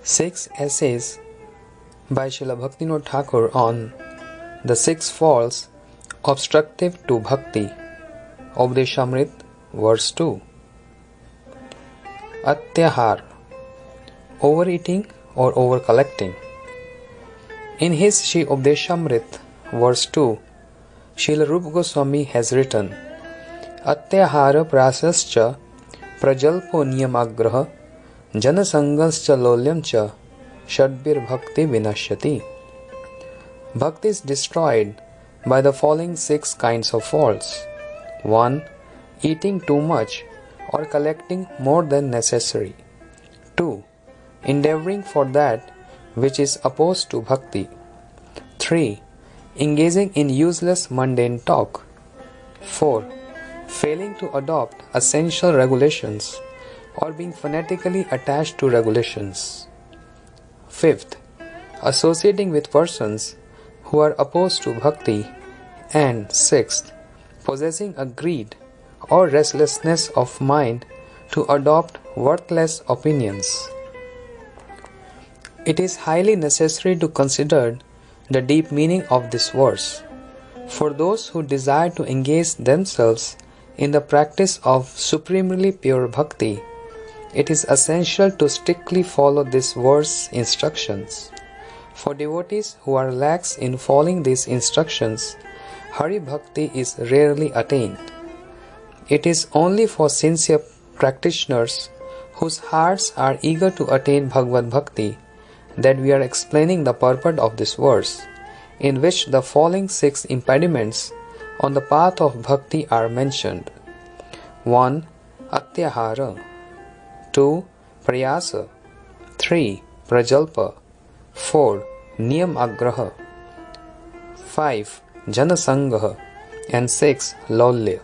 6 essays by Srila Bhaktivinoda Thakur on the 6 faults obstructive to bhakti. Updeshamrit, verse 2. Atyahar, overeating or over-collecting. In his Shri Updeshamrit, verse 2, Srila Rupa Goswami has written, Atyahara prasascha prajalpo niyamagraha janasangascha lolyamcha shadbir bhakti vinashyati. Bhakti is destroyed by the following 6 kinds of faults. 1. Eating too much or collecting more than necessary. 2. Endeavoring for that which is opposed to bhakti. 3. Engaging in useless mundane talk. 4. Failing to adopt essential regulations or being fanatically attached to regulations. 5th. Associating with persons who are opposed to bhakti. And 6th. Possessing a greed or restlessness of mind to adopt worthless opinions. It is highly necessary to consider the deep meaning of this verse. For those who desire to engage themselves in the practice of supremely pure bhakti, it is essential to strictly follow this verse's instructions. For devotees who are lax in following these instructions, Hari Bhakti is rarely attained. It is only for sincere practitioners whose hearts are eager to attain Bhagavad Bhakti that we are explaining the purport of this verse, in which the following 6 impediments on the path of bhakti are mentioned. 1. Atyahara. 2. Prayasa. 3. Prajalpa. 4. Niyam agraha. 5. Janasangaha. And 6. Lolya.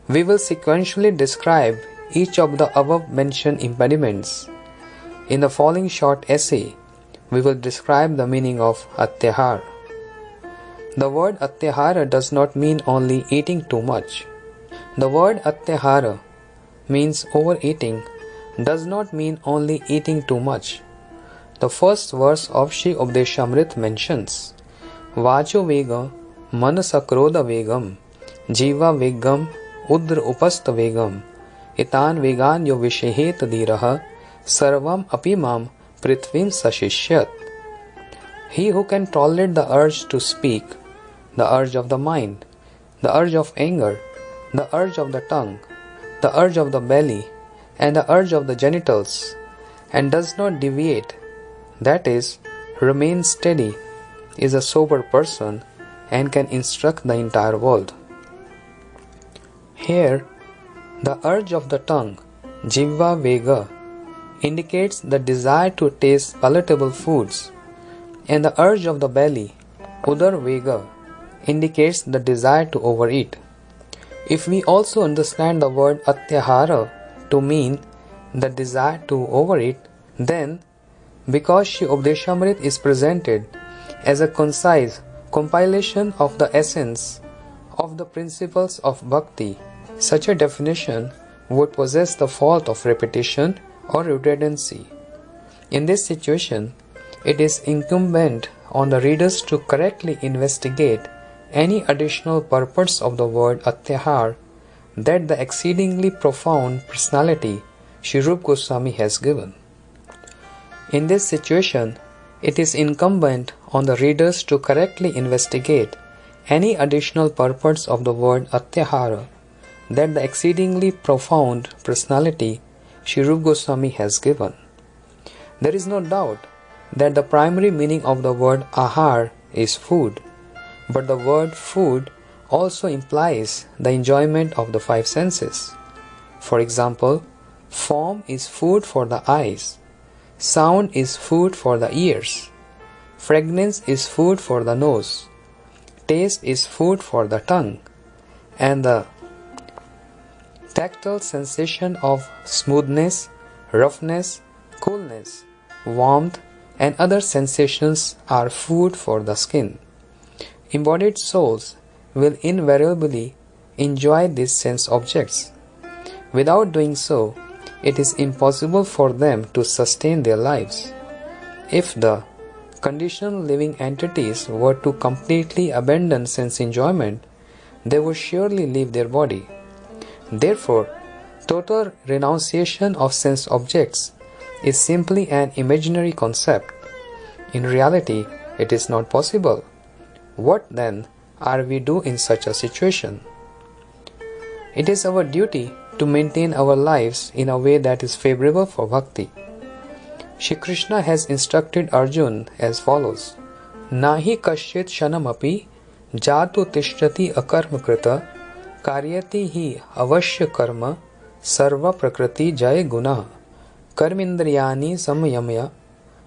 We will sequentially describe each of the above mentioned impediments. In the following short essay, we will describe the meaning of Atyahara. The word Atyahara does not mean only eating too much. The word Atyahara means overeating, does not mean only eating too much. The first verse of Shri Updeshamrit mentions, Vacho vega manasakroda vegam jiva vegam udra upasta vegam itan vegan yo vishehet diraha sarvam apimam prithvim sashishyat. He who can tolerate the urge to speak, the urge of the mind, the urge of anger, the urge of the tongue, the urge of the belly, and the urge of the genitals, and does not deviate, that is, remain steady, is a sober person and can instruct the entire world. Here, the urge of the tongue, Jivva Vega, indicates the desire to taste palatable foods, and the urge of the belly, Udar Vega, indicates the desire to overeat. If we also understand the word Atyahara to mean the desire to overeat, then, because Shri Updeshamrit is presented as a concise compilation of the essence of the principles of bhakti, such a definition would possess the fault of repetition or redundancy. In this situation, it is incumbent on the readers to correctly investigate any additional purpose of the word Atyahar that the exceedingly profound personality Shri Rupa Goswami has given. In this situation, it is incumbent on the readers to correctly investigate any additional purpose of the word Atyahara that the exceedingly profound personality Shri Rupa Goswami has given. There is no doubt that the primary meaning of the word ahar is food, but the word food also implies the enjoyment of the 5 senses. For example, form is food for the eyes, sound is food for the ears, fragrance is food for the nose, taste is food for the tongue, and the tactile sensation of smoothness, roughness, coolness, warmth, and other sensations are food for the skin. Embodied souls will invariably enjoy these sense objects. Without doing so, it is impossible for them to sustain their lives. If the conditioned living entities were to completely abandon sense enjoyment, they would surely leave their body. Therefore, total renunciation of sense objects is simply an imaginary concept. In reality, it is not possible. What then are we do in such a situation? It is our duty to maintain our lives in a way that is favorable for bhakti. Shri Krishna has instructed Arjun as follows: Nahi kasyit shanamapi jatu tishtati akarma krita karyati hi avashya karma sarva prakriti jay guna karmindriyani samyamya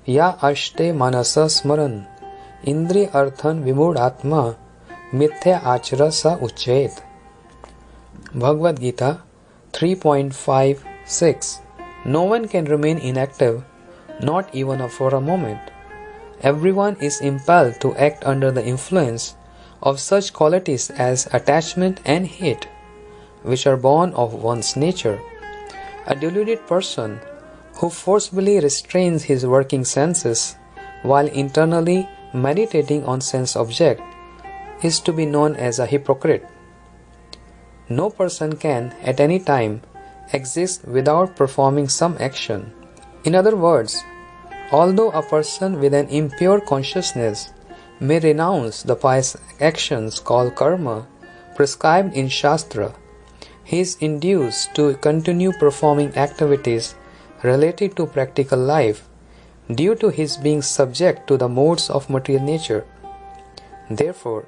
ya ashte manasa smaran indri arthan vimudatma mithya achara sa uchet. Bhagavad Gita 3.56. No one can remain inactive, not even for a moment. Everyone is impelled to act under the influence of such qualities as attachment and hate, which are born of one's nature. A deluded person who forcibly restrains his working senses while internally meditating on sense object is to be known as a hypocrite. No person can at any time exist without performing some action. In other words, although a person with an impure consciousness may renounce the pious actions called karma prescribed in Shastra, he is induced to continue performing activities related to practical life due to his being subject to the modes of material nature. Therefore,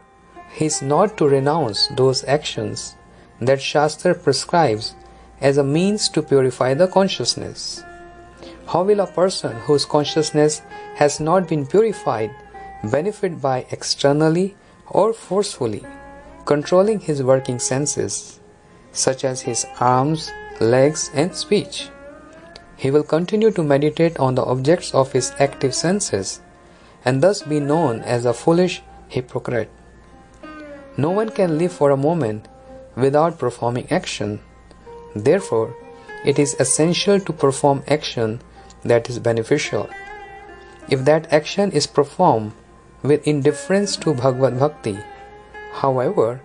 he is not to renounce those actions that Shastra prescribes as a means to purify the consciousness. How will a person whose consciousness has not been purified benefit by externally or forcefully controlling his working senses, such as his arms, legs, and speech? He will continue to meditate on the objects of his active senses and thus be known as a foolish hypocrite. No one can live for a moment without performing action. Therefore, it is essential to perform action that is beneficial. If that action is performed with indifference to Bhagavad Bhakti, however,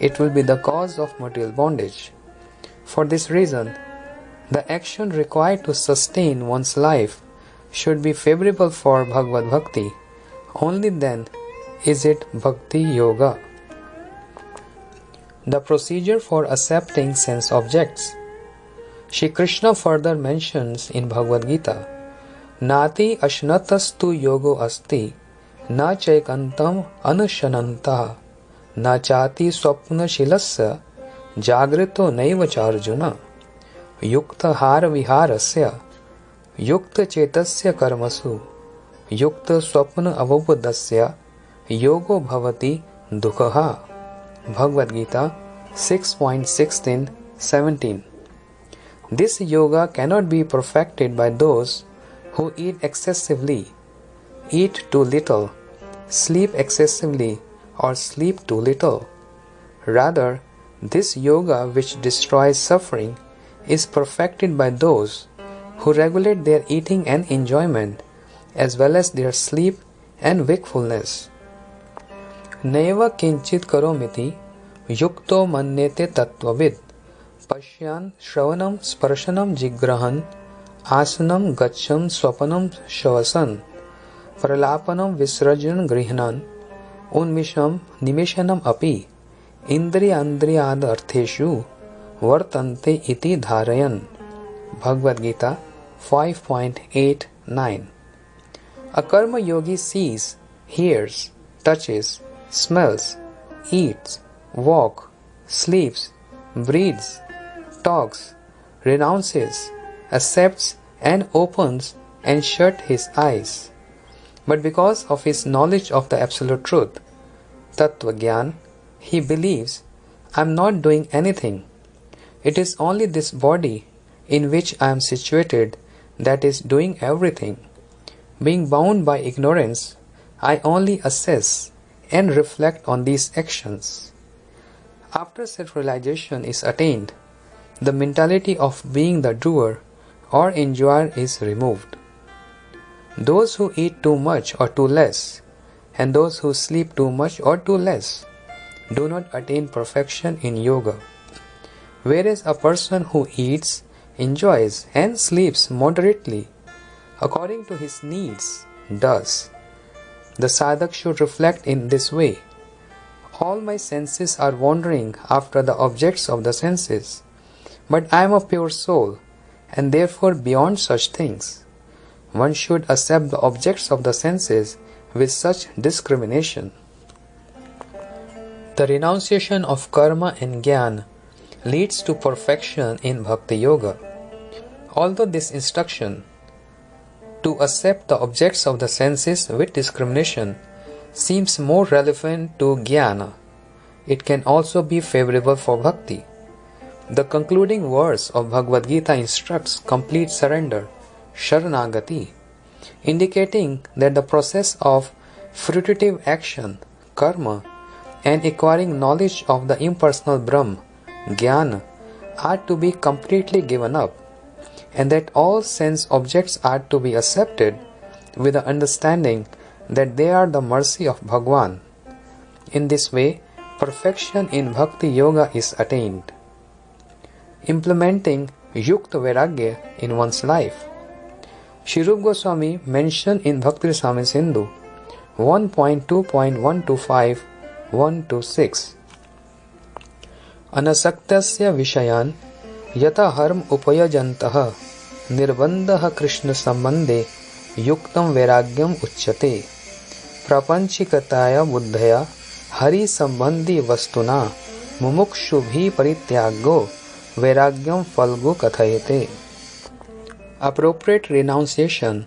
it will be the cause of material bondage. For this reason, the action required to sustain one's life should be favorable for Bhagavad Bhakti. Only then is it Bhakti Yoga. The procedure for accepting sense objects. Shri Krishna further mentions in Bhagavad Gita, Nati ashnatastu yogo asti, na chaikantam anushananta, na chati swapna shilasya, jagrito naiva charjuna, yukta har viharasya, yukta chetasya karmasu, yukta swapna avabudasya, yogo bhavati dukhaha. Bhagavad Gita 6.16-17. This yoga cannot be perfected by those who eat excessively, eat too little, sleep excessively, or sleep too little. Rather, this yoga which destroys suffering is perfected by those who regulate their eating and enjoyment as well as their sleep and wakefulness. Naiva kinchit karomiti yukto mannete tattvavid pashyan shravanam sparshanam jigrahan asanam gacham swapanam shavasan pralapanam visrajan grihnan unmisham nimishanam api indriyandriyad artheshu vartante iti dharayan. Bhagavad Gita 5.89. A karma yogi sees, hears, touches, smells, eats, walks, sleeps, breathes, talks, renounces, accepts and opens and shuts his eyes. But because of his knowledge of the absolute truth, Tattva Gyan, he believes, I am not doing anything. It is only this body in which I am situated that is doing everything. Being bound by ignorance, I only assess and reflect on these actions. After self-realization is attained, the mentality of being the doer or enjoyer is removed. Those who eat too much or too less, and those who sleep too much or too less, do not attain perfection in yoga. Whereas a person who eats, enjoys, and sleeps moderately, according to his needs, does. The sadhak should reflect in this way. All my senses are wandering after the objects of the senses, but I am a pure soul, and therefore beyond such things. One should accept the objects of the senses with such discrimination. The renunciation of karma and jnana leads to perfection in Bhakti Yoga. Although this instruction to accept the objects of the senses with discrimination seems more relevant to jnana, it can also be favorable for bhakti. The concluding verse of Bhagavad Gita instructs complete surrender, sharanagati, indicating that the process of fruitive action, karma, and acquiring knowledge of the impersonal Brahm, jnana, are to be completely given up, and that all sense objects are to be accepted with the understanding that they are the mercy of Bhagwan. In this way, perfection in Bhakti Yoga is attained. Implementing Yukta Vairagya in one's life. Sri Rupa Goswami mentioned in Bhakti Rasamrita Sindhu 1.2.125-126 Anasaktasya Vishayan Yata Harm Upayajantah Nirbandha Krishna Sambandhe Yuktam Vairagyam Uchyate Prapanchikataya Buddhaya Hari Sambandhi Vastuna Mumukshubhi Parityago Vairagyam Falgu Kathayate. Appropriate renunciation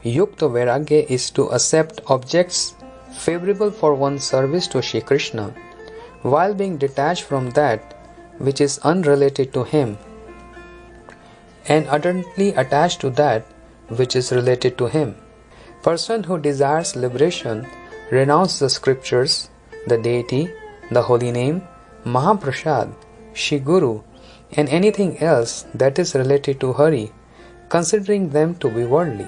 Yukta Vairagya is to accept objects favorable for one's service to Shri Krishna, while being detached from that which is unrelated to him, and ardently attached to that which is related to him. Person who desires liberation renounces the scriptures, the deity, the holy name, Mahaprasad, Shri Guru, and anything else that is related to Hari, considering them to be worldly.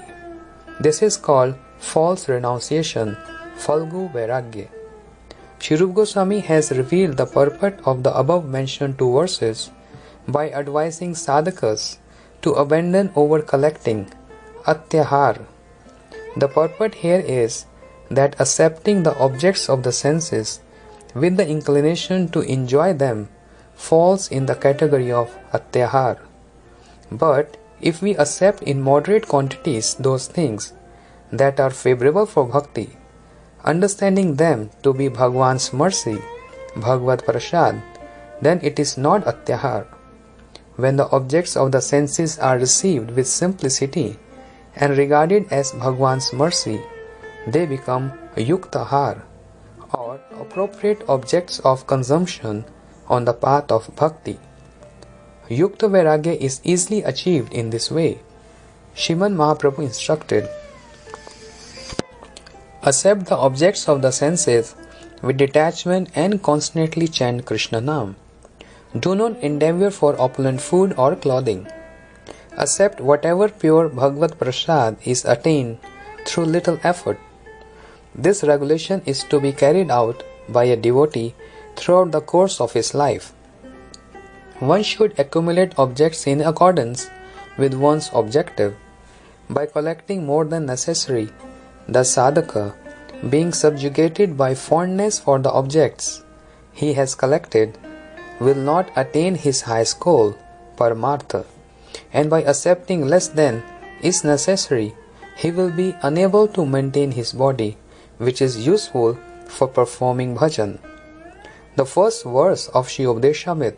This is called false renunciation, Falgu Vairagya. Sri Rupa Goswami has revealed the purport of the above mentioned two verses by advising sadhakas to abandon over collecting, atyahar. The purport here is that accepting the objects of the senses with the inclination to enjoy them falls in the category of atyahar. But if we accept in moderate quantities those things that are favorable for bhakti, understanding them to be Bhagwan's mercy, Bhagavad Prasad, then it is not atyahar. When the objects of the senses are received with simplicity and regarded as Bhagwan's mercy, they become yuktahar, or appropriate objects of consumption on the path of bhakti. Yukta Vairagya is easily achieved in this way. Sriman Mahaprabhu instructed, accept the objects of the senses with detachment and constantly chant Krishna Nam. Do not endeavor for opulent food or clothing. Accept whatever pure Bhagavad Prasad is attained through little effort. This regulation is to be carried out by a devotee throughout the course of his life. One should accumulate objects in accordance with one's objective. By collecting more than necessary, the sadhaka, being subjugated by fondness for the objects he has collected, will not attain his highest goal, Paramartha, and by accepting less than is necessary, he will be unable to maintain his body, which is useful for performing bhajan. The first verse of Shri Updeshamrit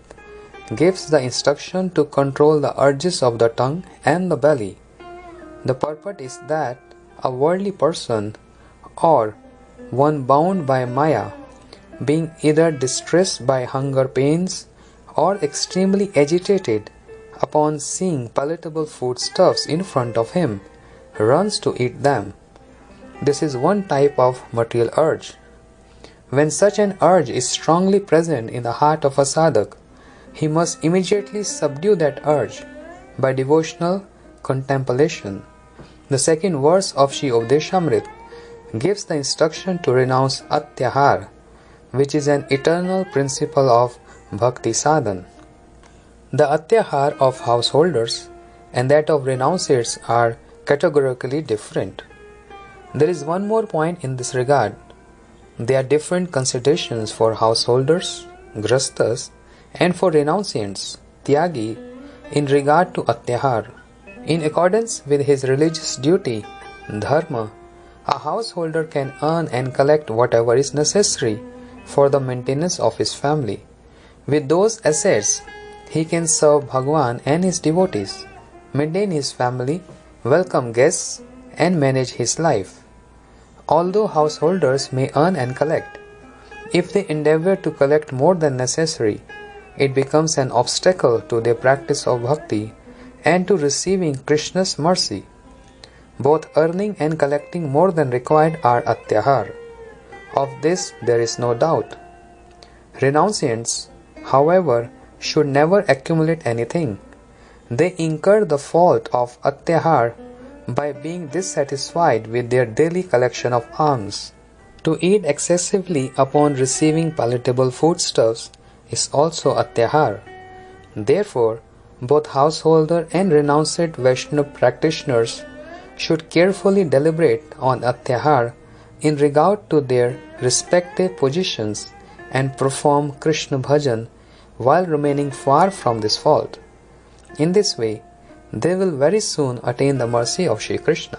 gives the instruction to control the urges of the tongue and the belly. The purport is that a worldly person or one bound by Maya, being either distressed by hunger pains or extremely agitated upon seeing palatable foodstuffs in front of him, runs to eat them. This is one type of material urge. When such an urge is strongly present in the heart of a sadhak, he must immediately subdue that urge by devotional contemplation. The second verse of Shri Updeshamrit gives the instruction to renounce atyahar, which is an eternal principle of bhakti sadhan. The atyahar of householders and that of renunciates are categorically different. There is one more point in this regard. There are different considerations for householders, grastas, and for renunciants, tyagi, in regard to atyahar. In accordance with his religious duty, dharma, a householder can earn and collect whatever is necessary for the maintenance of his family. With those assets, he can serve Bhagwan and his devotees, maintain his family, welcome guests, and manage his life. Although householders may earn and collect, if they endeavor to collect more than necessary, it becomes an obstacle to their practice of bhakti and to receiving Krishna's mercy. Both earning and collecting more than required are atyahar. Of this there is no doubt. Renunciants, however, should never accumulate anything. They incur the fault of atyahar by being dissatisfied with their daily collection of alms. To eat excessively upon receiving palatable foodstuffs is also atyahar. Therefore, both householder and renunciate Vaishnava practitioners should carefully deliberate on atyahar in regard to their respective positions and perform Krishna bhajan while remaining far from this fault. In this way, they will very soon attain the mercy of Shri Krishna.